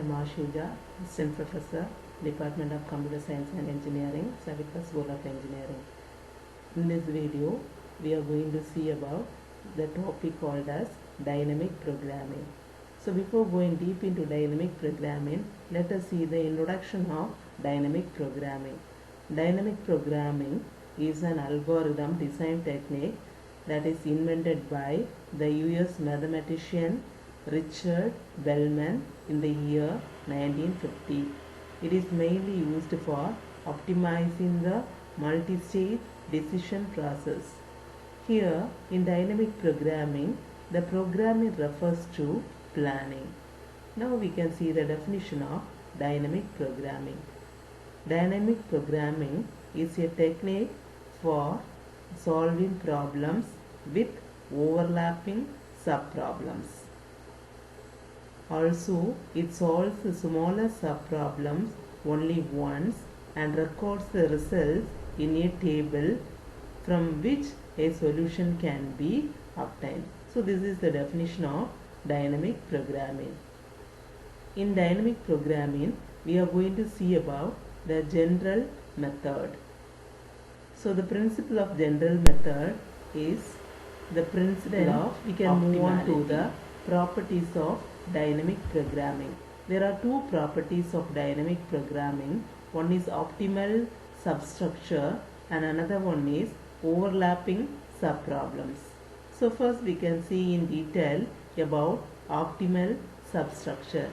am Ashuja, Assistant Professor, Department of Computer Science and Engineering, Savitri School of Engineering. In this video, we are going to see about the topic called as dynamic programming. So before going deep into dynamic programming, let us see the introduction of dynamic programming. Dynamic programming is an algorithm design technique that is invented by the US mathematician Richard Bellman in the year 1950. It is mainly used for optimizing the multi-stage decision process. Here, in dynamic programming, the programming refers to planning. Now we can see the definition of dynamic programming. Dynamic programming is a technique for solving problems with overlapping subproblems. Also, it solves the smaller subproblems only once and records the results in a table from which a solution can be obtained. So this is the definition of dynamic programming. In dynamic programming, we are going to see about the general method. So the principle of general method is the principle of, we can move on to the properties of dynamic programming. There are two properties of dynamic programming. One is optimal substructure and another one is overlapping subproblems. So first we can see in detail about optimal substructure.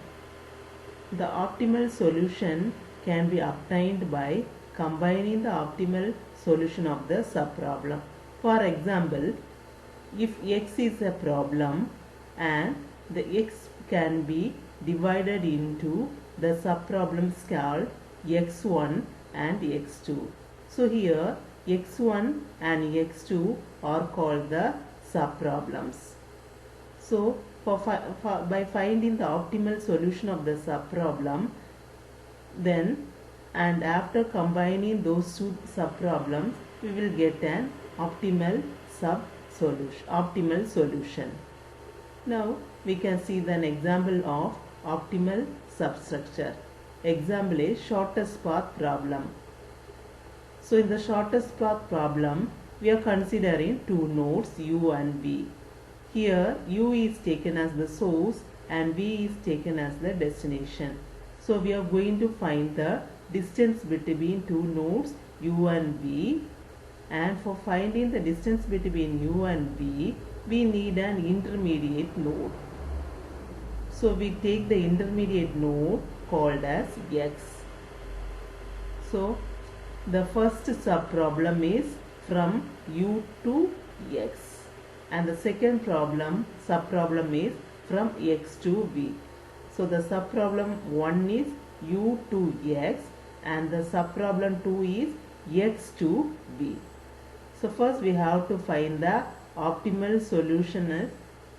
The optimal solution can be obtained by combining the optimal solution of the subproblem. For example, if x is a problem and the x can be divided into the subproblems called x1 and x2. So here x1 and x2 are called the subproblems. So by finding the optimal solution of the subproblem, then and after combining those two subproblems, we will get an optimal solution. Now we can see an example of optimal substructure. Example is shortest path problem. So in the shortest path problem, we are considering two nodes u and v. Here u is taken as the source and v is taken as the destination. So we are going to find the distance between two nodes u and v, and for finding the distance between u and v, we need an intermediate node. So we take the intermediate node called as x. So the first subproblem is from u to x and the second subproblem is from x to v. So the subproblem 1 is u to x and the subproblem 2 is x to v. So first we have to find the optimal solution is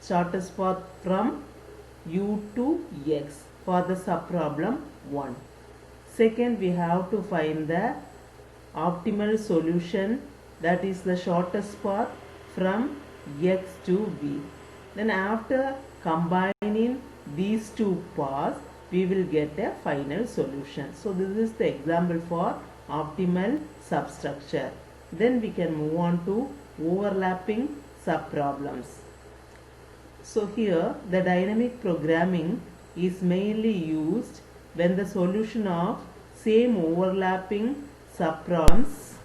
shortest path from u to x for the subproblem 1. Second, we have to find the optimal solution, that is the shortest path from x to v. Then after combining these two paths, we will get a final solution. So this is the example for optimal substructure. Then we can move on to overlapping subproblems. So here the dynamic programming is mainly used when the solution of same overlapping subproblems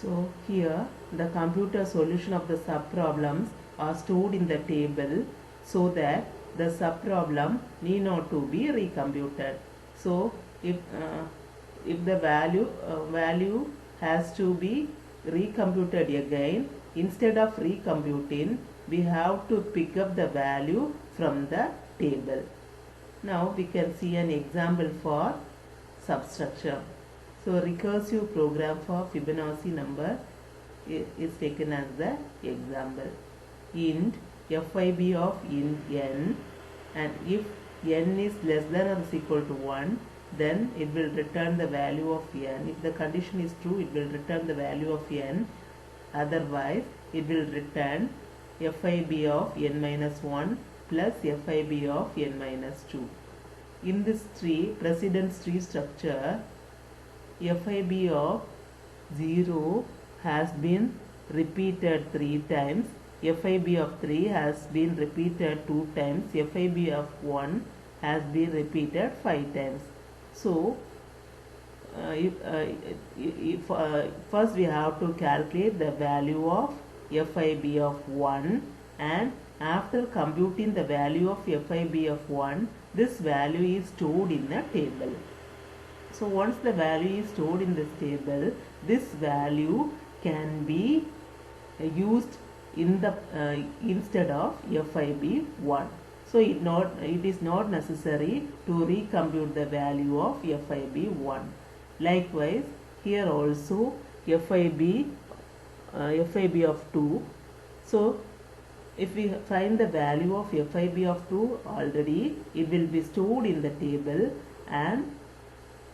So here the computer solution of the subproblems are stored in the table so that the subproblem need not to be recomputed. So if the value has to be recomputed again, instead of recomputing, we have to pick up the value from the table. Now we can see an example for substructure. So recursive program for Fibonacci number is taken as the example. Int FIB of int n, and if n is less than or is equal to 1, then it will return the value of n. If the condition is true, it will return the value of n. Otherwise, it will return FIB of n minus 1 plus FIB of n minus 2. In this precedence tree structure, FIB of 0 has been repeated 3 times, FIB of 3 has been repeated 2 times, FIB of 1 has been repeated 5 times. So, first we have to calculate the value of FIB of 1, and after computing the value of FIB of 1, this value is stored in a table. So once the value is stored in this table, this value can be used in the instead of FIB 1. So it is not necessary to recompute the value of FIB 1. Likewise, here also FIB of 2. So if we find the value of FIB of 2 already, it will be stored in the table, and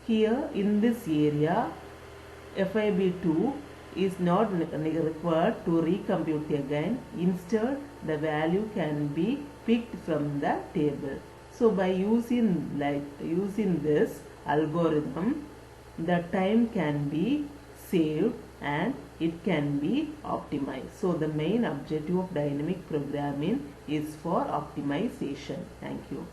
here in this area FIB2 is not required to recompute again. Instead, the value can be picked from the table. So by using this algorithm, the time can be saved and it can be optimized. So the main objective of dynamic programming is for optimization. Thank you.